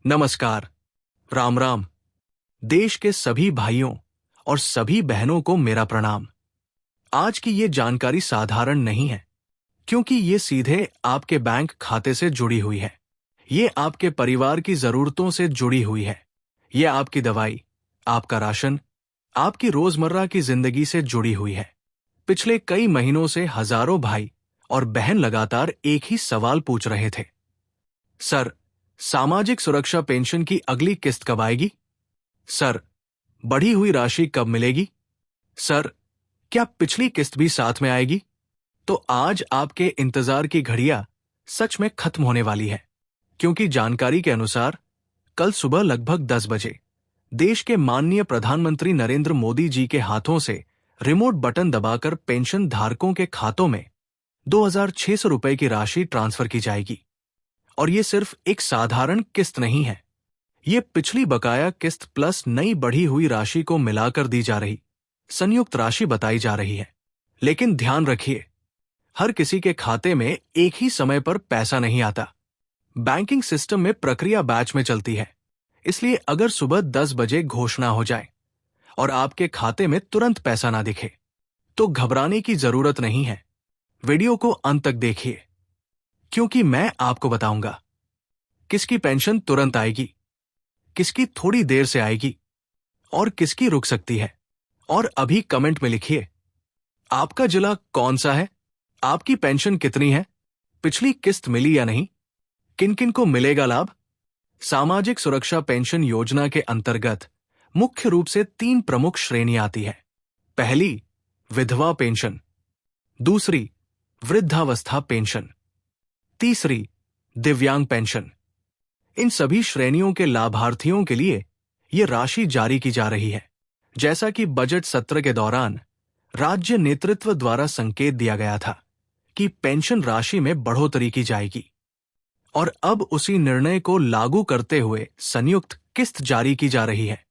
नमस्कार। राम राम। देश के सभी भाइयों और सभी बहनों को मेरा प्रणाम। आज की ये जानकारी साधारण नहीं है, क्योंकि ये सीधे आपके बैंक खाते से जुड़ी हुई है। ये आपके परिवार की जरूरतों से जुड़ी हुई है। ये आपकी दवाई, आपका राशन, आपकी रोजमर्रा की जिंदगी से जुड़ी हुई है। पिछले कई महीनों से हजारों भाई और बहन लगातार एक ही सवाल पूछ रहे थे। सर, सामाजिक सुरक्षा पेंशन की अगली किस्त कब आएगी? सर, बढ़ी हुई राशि कब मिलेगी? सर, क्या पिछली किस्त भी साथ में आएगी? तो आज आपके इंतजार की घड़ियां सच में खत्म होने वाली है, क्योंकि जानकारी के अनुसार कल सुबह लगभग 10 बजे देश के माननीय प्रधानमंत्री नरेंद्र मोदी जी के हाथों से रिमोट बटन दबाकर पेंशन धारकों के खातों में 2,600 रुपए की राशि ट्रांसफर की जाएगी। और ये सिर्फ एक साधारण किस्त नहीं है, ये पिछली बकाया किस्त प्लस नई बढ़ी हुई राशि को मिलाकर दी जा रही संयुक्त राशि बताई जा रही है। लेकिन ध्यान रखिए, हर किसी के खाते में एक ही समय पर पैसा नहीं आता। बैंकिंग सिस्टम में प्रक्रिया बैच में चलती है, इसलिए अगर सुबह 10 बजे घोषणा हो जाए और आपके खाते में तुरंत पैसा ना दिखे, तो घबराने की जरूरत नहीं है। वीडियो को अंत तक देखिए, क्योंकि मैं आपको बताऊंगा किसकी पेंशन तुरंत आएगी, किसकी थोड़ी देर से आएगी और किसकी रुक सकती है। और अभी कमेंट में लिखिए, आपका जिला कौन सा है, आपकी पेंशन कितनी है, पिछली किस्त मिली या नहीं, किन किन को मिलेगा लाभ। सामाजिक सुरक्षा पेंशन योजना के अंतर्गत मुख्य रूप से 3 प्रमुख श्रेणियां आती है। पहली, विधवा पेंशन। दूसरी, वृद्धावस्था पेंशन। तीसरी, दिव्यांग पेंशन। इन सभी श्रेणियों के लाभार्थियों के लिए ये राशि जारी की जा रही है। जैसा कि बजट सत्र के दौरान राज्य नेतृत्व द्वारा संकेत दिया गया था कि पेंशन राशि में बढ़ोतरी की जाएगी, और अब उसी निर्णय को लागू करते हुए संयुक्त किस्त जारी की जा रही है।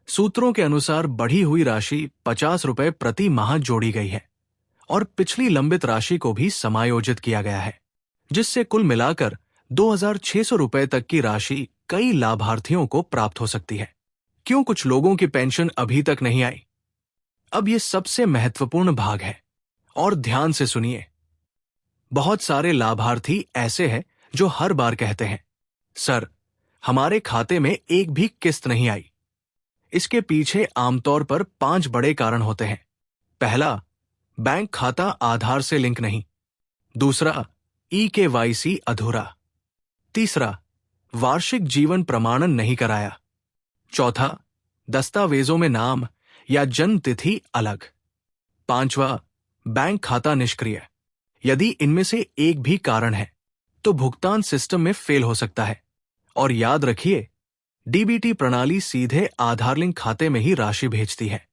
सूत्रों के अनुसार बढ़ी हुई राशि 50 रुपए प्रति माह जोड़ी गई है और पिछली लंबित राशि को भी समायोजित किया गया है, जिससे कुल मिलाकर 2,600 रुपए तक की राशि कई लाभार्थियों को प्राप्त हो सकती है। क्यों कुछ लोगों की पेंशन अभी तक नहीं आई? अब यह सबसे महत्वपूर्ण भाग है, और ध्यान से सुनिए। बहुत सारे लाभार्थी ऐसे हैं जो हर बार कहते हैं, सर, हमारे खाते में एक भी किस्त नहीं आई। इसके पीछे आमतौर पर 5 बड़े कारण होते हैं। पहला, बैंक खाता आधार से लिंक नहीं। दूसरा, EKYC अधूरा। तीसरा, वार्षिक जीवन प्रमाणन नहीं कराया। चौथा, दस्तावेजों में नाम या जन्म तिथि अलग। पांचवा, बैंक खाता निष्क्रिय। यदि इनमें से एक भी कारण है तो भुगतान सिस्टम में फेल हो सकता है। और याद रखिए, DBT प्रणाली सीधे आधार लिंक खाते में ही राशि भेजती है।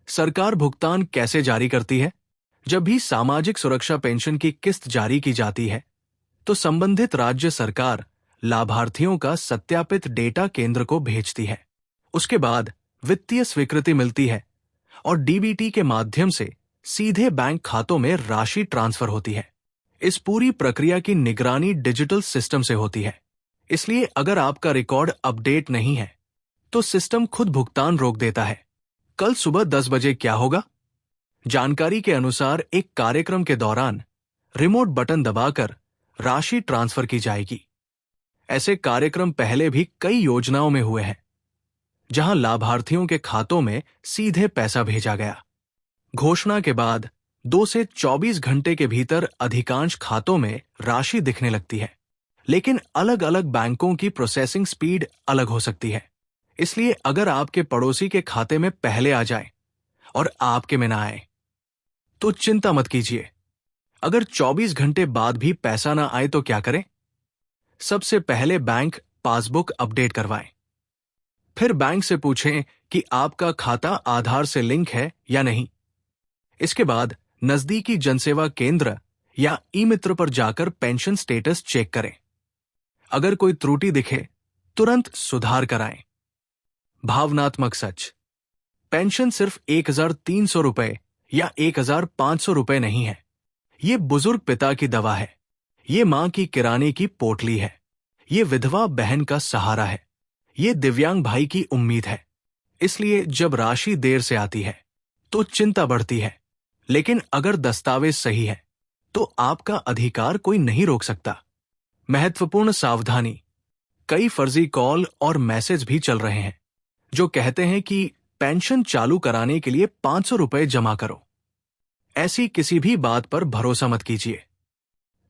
सरकार भुगतान कैसे जारी करती है? जब भी सामाजिक सुरक्षा पेंशन की किस्त जारी की जाती है, तो संबंधित राज्य सरकार लाभार्थियों का सत्यापित डेटा केंद्र को भेजती है। उसके बाद वित्तीय स्वीकृति मिलती है और DBT के माध्यम से सीधे बैंक खातों में राशि ट्रांसफर होती है। इस पूरी प्रक्रिया की निगरानी डिजिटल सिस्टम से होती है, इसलिए अगर आपका रिकॉर्ड अपडेट नहीं है तो सिस्टम खुद भुगतान रोक देता है। कल सुबह 10 बजे क्या होगा? जानकारी के अनुसार एक कार्यक्रम के दौरान रिमोट बटन दबाकर राशि ट्रांसफर की जाएगी। ऐसे कार्यक्रम पहले भी कई योजनाओं में हुए हैं, जहां लाभार्थियों के खातों में सीधे पैसा भेजा गया। घोषणा के बाद 2 से 24 घंटे के भीतर अधिकांश खातों में राशि दिखने लगती है, लेकिन अलग अलग बैंकों की प्रोसेसिंग स्पीड अलग हो सकती है। इसलिए अगर आपके पड़ोसी के खाते में पहले आ जाए और आपके में ना आए, तो चिंता मत कीजिए। अगर 24 घंटे बाद भी पैसा ना आए तो क्या करें? सबसे पहले बैंक पासबुक अपडेट करवाएं। फिर बैंक से पूछें कि आपका खाता आधार से लिंक है या नहीं। इसके बाद नजदीकी जनसेवा केंद्र या ई-मित्र पर जाकर पेंशन स्टेटस चेक करें। अगर कोई त्रुटि दिखे, तुरंत सुधार कराएं। भावनात्मक सच, पेंशन सिर्फ 1,300 रुपए या 1,500 रुपए नहीं है। ये बुजुर्ग पिता की दवा है, ये मां की किराने की पोटली है, ये विधवा बहन का सहारा है, ये दिव्यांग भाई की उम्मीद है, इसलिए जब राशि देर से आती है तो चिंता बढ़ती है। लेकिन अगर दस्तावेज सही है तो आपका अधिकार कोई नहीं रोक सकता। महत्वपूर्ण सावधानी, कई फर्जी कॉल और मैसेज भी चल रहे हैं जो कहते हैं कि पेंशन चालू कराने के लिए 500 रुपए जमा करो। ऐसी किसी भी बात पर भरोसा मत कीजिए।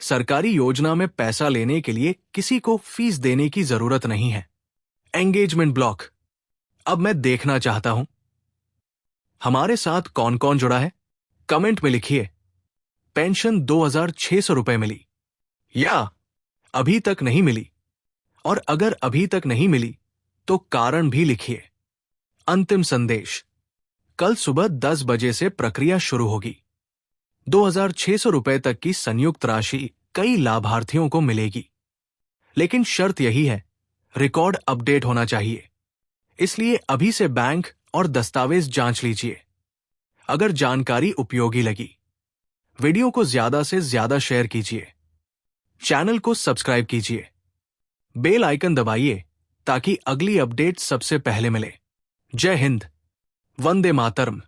सरकारी योजना में पैसा लेने के लिए किसी को फीस देने की जरूरत नहीं है। एंगेजमेंट ब्लॉक, अब मैं देखना चाहता हूं। हमारे साथ कौन कौन जुड़ा है, कमेंट में लिखिए। पेंशन 2600 रुपए मिली या अभी तक नहीं मिली, और अगर अभी तक नहीं मिली तो कारण भी लिखिए। अंतिम संदेश, कल सुबह 10 बजे से प्रक्रिया शुरू होगी। 2600 रुपए तक की संयुक्त राशि कई लाभार्थियों को मिलेगी, लेकिन शर्त यही है, रिकॉर्ड अपडेट होना चाहिए। इसलिए अभी से बैंक और दस्तावेज जांच लीजिए। अगर जानकारी उपयोगी लगी, वीडियो को ज्यादा से ज्यादा शेयर कीजिए, चैनल को सब्सक्राइब कीजिए, बेल आइकन दबाइए ताकि अगली अपडेट सबसे पहले मिले। जय हिंद, वंदे मातरम।